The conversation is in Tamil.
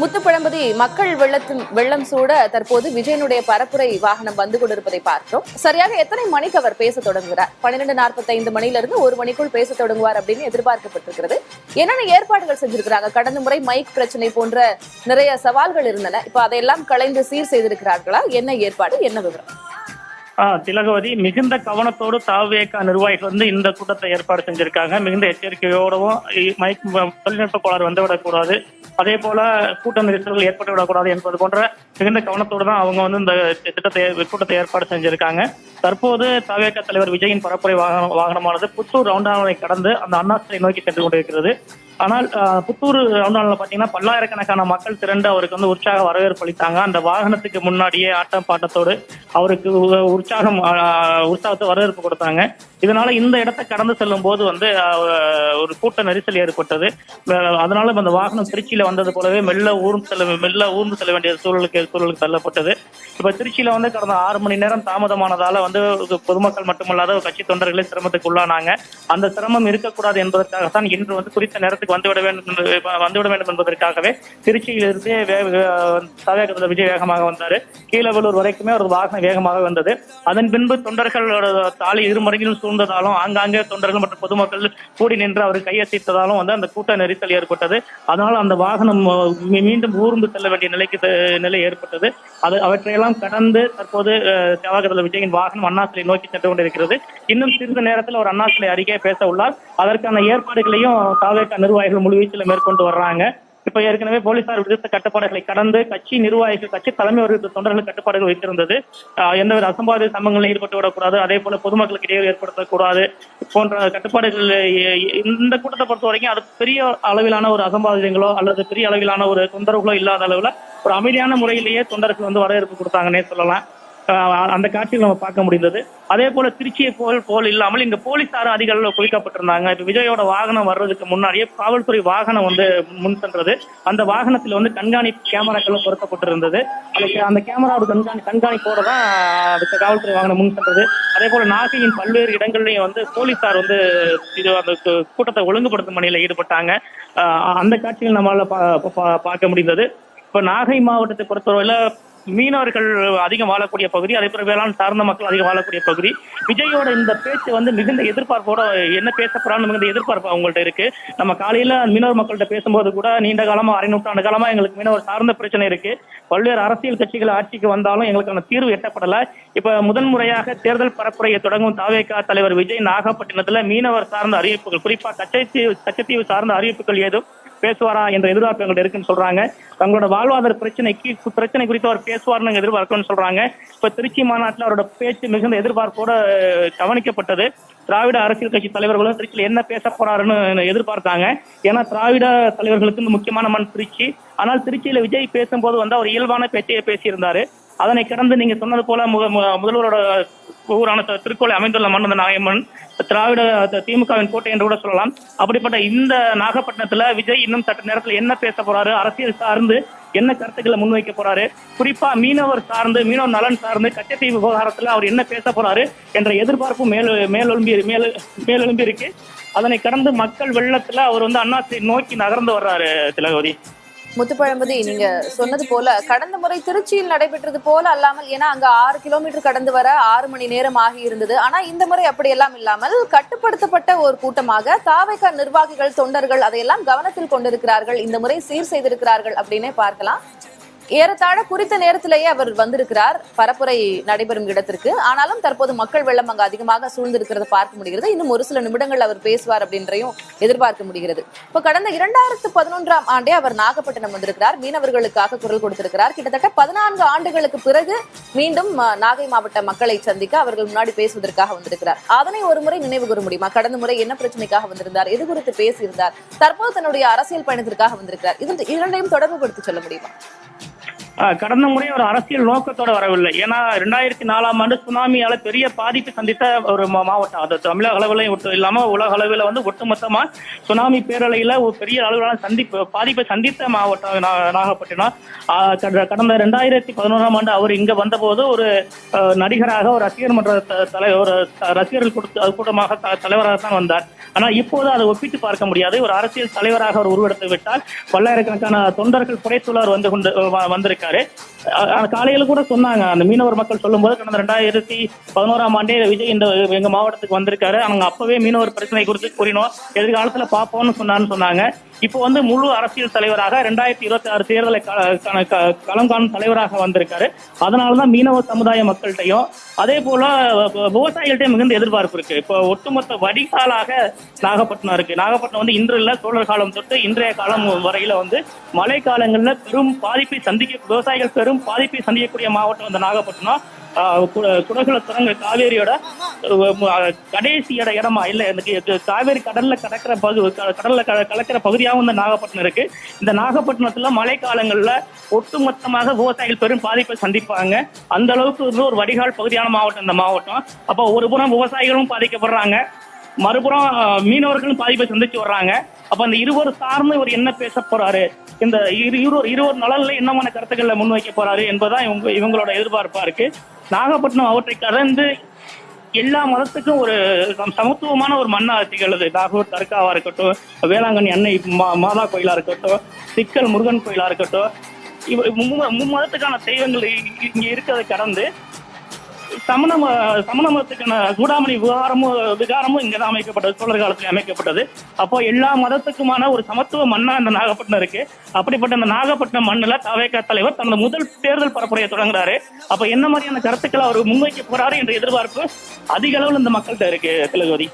முத்துப்பழம்பதி மக்கள் வெள்ளம் சூட தற்போது விஜயனுடைய பரப்புரை வாகனம் வந்து கொண்டிருப்பதை பார்க்கிறோம். சரியாக எத்தனை மணிக்கு அவர் பேச தொடங்குகிறார்? 12:45 மணியிலிருந்து 1 மணிக்குள் பேச தொடங்குவார் அப்படின்னு எதிர்பார்க்கப்பட்டிருக்கிறது. என்னென்ன ஏற்பாடுகள் செஞ்சிருக்கிறாங்க? கடந்த முறை மைக் பிரச்சனை போன்ற நிறைய சவால்கள் இருந்தன. இப்ப அதையெல்லாம் களைந்து சீர் செய்திருக்கிறார்களா? என்ன ஏற்பாடு, என்ன விவரம்? திலகவதி, மிகுந்த கவனத்தோடு தாவேக நிர்வாகிகள் வந்து இந்த கூட்டத்தை ஏற்பாடு செஞ்சிருக்காங்க. மிகுந்த எச்சரிக்கையோடவும் மைக் தொழில்நுட்ப கோளாறு வந்துவிடக்கூடாது, அதே போல கூட்ட நெரிசல்கள் ஏற்பட்டு விடக்கூடாது என்பது போன்ற மிகுந்த கவனத்தோடு தான் அவங்க வந்து இந்த கூட்டத்தை ஏற்பாடு செஞ்சிருக்காங்க. தற்போது தாவேக தலைவர் விஜயின் பரப்புரை வாகனமானது புத்தூர் ரவுண்டானை கடந்து அந்த அண்ணா சிலை நோக்கி சென்று கொண்டிருக்கிறது. ஆனால் புத்தூர் ரவுண்டானில் பார்த்தீங்கன்னா பல்லாயிரக்கணக்கான மக்கள் திரண்டு அவருக்கு வந்து உற்சாக வரவேற்பு அளித்தாங்க. அந்த வாகனத்துக்கு முன்னாடியே ஆட்டம் பாட்டத்தோடு அவருக்கு உற்சாகத்தை வரவேற்பு கொடுத்தாங்க. இதனால இந்த இடத்தை கடந்து செல்லும் போது வந்து ஒரு கூட்ட நெரிசல் ஏற்பட்டது. அதனால அந்த வாகனம் திருச்சியில வந்தது போலவே மெல்ல ஊர்ந்து செல்ல வேண்டிய சூழலுக்கு தள்ளப்பட்டது. இப்ப திருச்சியில வந்து கடந்த 6 மணி நேரம் தாமதமானதால வந்து பொதுமக்கள் மட்டுமல்லாத கட்சி தொண்டர்களே சிரமத்துக்கு உள்ளானாங்க. அந்த சிரமம் இருக்கக்கூடாது என்பதற்காகத்தான் இன்று வந்து குறித்த நேரத்துக்கு வந்துவிட வேண்டும் என்பதற்காகவே திருச்சியிலிருந்து தாவேக விஜய் வேகமாக வந்தாரு. கீழவெளூர் வரைக்குமே ஒரு வாகனம் வேகமாக வந்தது. அதன் பின்பு தொண்டர்களோட தாலி இருமடங்கிலும் சூழ்ந்ததாலும் ஆங்காங்கே தொண்டர்கள் மற்றும் பொதுமக்கள் கூடி நின்று அவர் கையசைத்ததாலும் வந்து அந்த கூட்ட நெரிசல் ஏற்பட்டது. அதனால் அந்த வாகனம் மீண்டும் ஊர்ந்து செல்ல வேண்டிய நிலை ஏற்பட்டது. அவற்றையெல்லாம் கடந்து தற்போது தாவேக விஜயின் வாகனம் அண்ணா சிலை நோக்கி சென்று கொண்டிருக்கிறது. இன்னும் சிறிது நேரத்தில் ஒரு அண்ணா சிலை அருகே பேச உள்ளார். அதற்கான ஏற்பாடுகளையும் தாவேக நிர்வாகிகள் முழுவீச்சில் மேற்கொண்டு வர்றாங்க. இப்ப ஏற்கனவே போலீசார் விதித்த கட்டுப்பாடுகளை கடந்து கட்சி நிர்வாகிகள், கட்சி தலைமை தொண்டர்கள் கட்டுப்பாடுகள் வைத்திருந்தது. எந்தவித அசம்பாவித சம்பவங்களில் ஈடுபட்டு விடக்கூடாது, அதே போல பொதுமக்களுக்கு இடையூறு ஏற்படுத்தக்கூடாது போன்ற கட்டுப்பாடுகள். இந்த கூட்டத்தை பொறுத்த வரைக்கும் அது பெரிய அளவிலான ஒரு அசம்பாவிதங்களோ அல்லது பெரிய அளவிலான ஒரு தொந்தரவுகளோ இல்லாத அளவுல ஒரு அமைதியான முறையிலேயே தொண்டர்கள் வந்து வரவேற்பு கொடுத்தாங்கன்னே சொல்லலாம். அந்த காட்சியில் நம்ம பார்க்க முடிந்தது. அதே போல திருச்சியை போல் இல்லாமல் இங்க போலீசாரும் அதிக அளவில் குவிக்கப்பட்டிருந்தாங்க. இப்ப விஜயோட வாகனம் வர்றதுக்கு முன்னாடியே காவல்துறை வாகனம் வந்து முன் சென்றது. அந்த வாகனத்தில் வந்து கண்காணிப்பு கேமராக்களும் பொருத்தப்பட்டிருந்தது. அந்த கேமராவோட கண்காணிப்போட தான் அதுக்கு காவல்துறை வாகனம் முன் சென்றது. அதே போல நாகையின் பல்வேறு இடங்கள்லயும் வந்து போலீசார் வந்து அந்த கூட்டத்தை ஒழுங்குபடுத்தும் பணியில ஈடுபட்டாங்க. அந்த காட்சிகள் நம்மளால பார்க்க முடிந்தது. இப்ப நாகை மாவட்டத்தை பொறுத்தவரையில மீனவர்கள் அதிகம் வாழக்கூடிய பகுதி, அதே போல வேளாண் சார்ந்த மக்கள் அதிகம் வாழக்கூடிய பகுதி. விஜயோட இந்த பேச்சு வந்து மிகுந்த எதிர்பார்ப்போட என்ன பேச போறான்னு மிகுந்த எதிர்பார்ப்பு அவங்கள்ட்ட இருக்கு. நம்ம காலையில மீனவர் மக்கள்கிட்ட பேசும்போது கூட நீண்ட காலமா 1/2 நூற்றாண்டு காலமா எங்களுக்கு மீனவர் சார்ந்த பிரச்சனை இருக்கு, பல்வேறு அரசியல் கட்சிகள் ஆட்சிக்கு வந்தாலும் எங்களுக்கான தீர்வு எட்டப்படல. இப்ப முதன்முறையாக தேர்தல் பரப்புரையை தொடங்கும் தாவேக தலைவர் விஜய் நாகப்பட்டினத்துல மீனவர் சார்ந்த அறிவிப்புகள், குறிப்பா கச்சத்தீவு சார்ந்த அறிவிப்புகள் ஏதும் பேசுவாரா என்ற எதிர்பார்ப்பு எங்கள்ட்ட இருக்குன்னு சொல்றாங்க. தங்களோட வாழ்வாதார பிரச்சனை குறித்து அவர் பேசுவார்னு எதிர்பார்க்கணும்னு சொல்றாங்க. இப்ப திருச்சி மாநாட்டில் அவரோட பேச்சு மிகுந்த எதிர்பார்ப்போட கவனிக்கப்பட்டது. திராவிட அரசியல் கட்சி தலைவர்களும் திருச்சியில் என்ன பேச போறாருன்னு எதிர்பார்த்தாங்க. ஏன்னா திராவிட தலைவர்களுக்கு முக்கியமான மண் திருச்சி. ஆனால் திருச்சியில விஜய் பேசும்போது வந்து அவர் இயல்பான பேச்சையே பேசியிருந்தாரு. அதனை கடந்து நீங்க சொன்னது போல முதல்வரோட ஊரான திருக்கோளை அமைந்துள்ள மண் அந்த நாகைமண், திராவிட திமுகவின் கோட்டை என்று கூட சொல்லலாம். அப்படிப்பட்ட இந்த நாகப்பட்டினத்துல விஜய் இன்னும் சற்று நேரத்தில் என்ன பேச போறாரு, அரசியல் சார்ந்து என்ன கருத்துக்களை முன்வைக்க போறாரு, குறிப்பா மீனவர் நலன் சார்ந்து கச்சத்தீவு விவகாரத்துல அவர் என்ன பேச போறாரு என்ற எதிர்பார்ப்பு மேலெழும்பி இருக்கு. அதனை கடந்து மக்கள் வெள்ளத்துல அவர் வந்து அண்ணா சிலை நோக்கி நகர்ந்து வர்றாரு. திலகவதி, முத்துப்பழம்பதி, நீங்க சொன்னது போல கடந்த முறை திருச்சியில் நடைபெற்றது போல அல்லாமல், ஏன்னா அங்க 6 கிலோமீட்டர் கடந்து வர 6 மணி நேரம் ஆகி இருந்தது. ஆனா இந்த முறை அப்படி எல்லாம் இல்லாமல் கட்டுப்படுத்தப்பட்ட ஒரு கூட்டமாக தாவேக நிர்வாகிகள், தொண்டர்கள் அதையெல்லாம் கவனத்தில் கொண்டிருக்கிறார்கள். இந்த முறை சீர் செய்திருக்கிறார்கள் அப்படின்னே பார்க்கலாம். ஏறத்தாழ குறித்த நேரத்திலேயே அவர் வந்திருக்கிறார் பரப்புரை நடைபெறும் இடத்திற்கு. ஆனாலும் தற்போது மக்கள் வெள்ளம் அங்கு அதிகமாக சூழ்ந்திருக்கிறத பார்க்க முடிகிறது. இன்னும் ஒரு சில நிமிடங்கள் அவர் பேசுவார் அப்படின்றையும் எதிர்பார்க்க முடிகிறது. இப்ப கடந்த 2011ஆம் ஆண்டே அவர் நாகப்பட்டினம் வந்திருக்கிறார், மீனவர்களுக்காக குரல் கொடுத்திருக்கிறார். கிட்டத்தட்ட 14 ஆண்டுகளுக்கு பிறகு மீண்டும் நாகை மாவட்ட மக்களை சந்திக்க அவர்கள் முன்னாடி பேசுவதற்காக வந்திருக்கிறார். அதனை ஒரு முறை நினைவு கூற முடியுமா? கடந்த முறை என்ன பிரச்சனைக்காக வந்திருந்தார், எது குறித்து பேசியிருந்தார், தற்போது தன்னுடைய அரசியல் பயணத்திற்காக வந்திருக்கிறார், இது இரண்டையும் தொடர்பு படுத்தி சொல்ல முடியுமா? கடந்த முறை ஒரு அரசியல் நோக்கத்தோட வரவில்லை. ஏன்னா 2004ஆம் ஆண்டு சுனாமியால பெரிய பாதிப்பு சந்தித்த ஒரு மாவட்டம் அது. தமிழக அளவில் இல்லாம உலக அளவில் வந்து ஒட்டுமொத்தமா சுனாமி பேரலையில ஒரு பெரிய அளவிலான பாதிப்பை சந்தித்த மாவட்டம் நாகப்பட்டினம். கடந்த 2011ஆம் ஆண்டு அவர் இங்க வந்தபோது ஒரு நடிகராக, ஒரு ரசிகர் மன்ற தலைவர், ஒரு ரசிகர்கள் கூட்டமாக தலைவராக தான் வந்தார். ஆனா இப்போது அதை ஒப்பிட்டு பார்க்க முடியாது. ஒரு அரசியல் தலைவராக அவர் உருவெடுத்து விட்டால் பல்லாயிரக்கணக்கான தொண்டர்கள் புடைசூழர் வந்திருக்காரு. காலையில கூட சொன்னாங்க, அந்த மீனவர் மக்கள் சொல்லும் போது கடந்த 2011ஆம் ஆண்டே விஜய் இந்த எங்க மாவட்டத்துக்கு வந்திருக்காரு, அவங்க அப்பவே மீனவர் பிரச்சனை குறித்து கூறினோம், எதிர்காலத்துல பாப்போம்னு சொன்னாங்க. இப்போ முழு அரசியல் தலைவராக 2026 தேர்தலை களம் காணும் தலைவராக வந்திருக்காரு. அதனாலதான் மீனவ சமுதாய மக்கள்கிட்டையும் அதே போல விவசாயிகள்கிட்ட மிகுந்த எதிர்பார்ப்பு இருக்கு. இப்போ ஒட்டுமொத்த வடிகாலாக நாகப்பட்டினம் இருக்கு. நாகப்பட்டினம் இன்று இல்ல, சோழர் காலம் தொட்டு இன்றைய காலம் வரையில மழை காலங்கள்ல பெரும் பாதிப்பை விவசாயிகள் பெரும் பாதிப்பை சந்திக்கக்கூடிய மாவட்டம் நாகப்பட்டினம். குடகுல துறங்க காவேரியோட கடைசி இடமா இல்ல, காவேரி கடல்ல கலக்கிற பகுதியாகவும் இந்த நாகப்பட்டினம் இருக்கு. இந்த நாகப்பட்டினத்துல மழை காலங்கள்ல ஒட்டுமொத்தமாக விவசாயிகள் பெரும் பாதிப்பை சந்திப்பாங்க. அந்த அளவுக்கு ஒரு வடிகால் பகுதியான மாவட்டம் இந்த மாவட்டம். அப்ப ஒரு புறம் விவசாயிகளும் பாதிக்கப்படுறாங்க, மறுபுறம் மீனவர்களும் பாதிப்பை சந்திச்சு வர்றாங்க. அப்ப அந்த இருவர் சார்ந்து இவர் என்ன பேச போறாரு, இந்த இருவர் நலன்ல என்னமான கருத்துக்களை முன்வைக்க போறாரு என்பதுதான் இவங்களோட எதிர்பார்ப்பா இருக்கு. நாகப்பட்டினம் அவற்றை கடந்து எல்லா மதத்துக்கும் ஒரு சமத்துவமான ஒரு மண்ணா திகழுது. நாகூர் தர்காவா இருக்கட்டும், வேளாங்கண்ணி அன்னை மாதா கோயிலா இருக்கட்டும், சிக்கல் முருகன் கோயிலா இருக்கட்டும், மும்மதத்துக்கான தெய்வங்கள் இங்க இருக்கிறதை கடந்து சமண மதத்துக்கான சூடாமணி விகாரமும் இங்கதான் அமைக்கப்பட்டது, சோழர் காலத்துல அமைக்கப்பட்டது. அப்போ எல்லா மதத்துக்குமான ஒரு சமத்துவ மண்ணா இந்த நாகப்பட்டினம் இருக்கு. அப்படிப்பட்ட இந்த நாகப்பட்டினம் மண்ணுல தவேக தலைவர் தனது முதல் தேர்தல் பரப்புரையை தொடங்குறாரு. அப்ப என்ன மாதிரியான கருத்துக்களை அவர் முன்வைக்க போறாரு என்ற எதிர்பார்ப்பு அதிக அளவில் இந்த மக்கள்கிட்ட இருக்கு திலகவதி.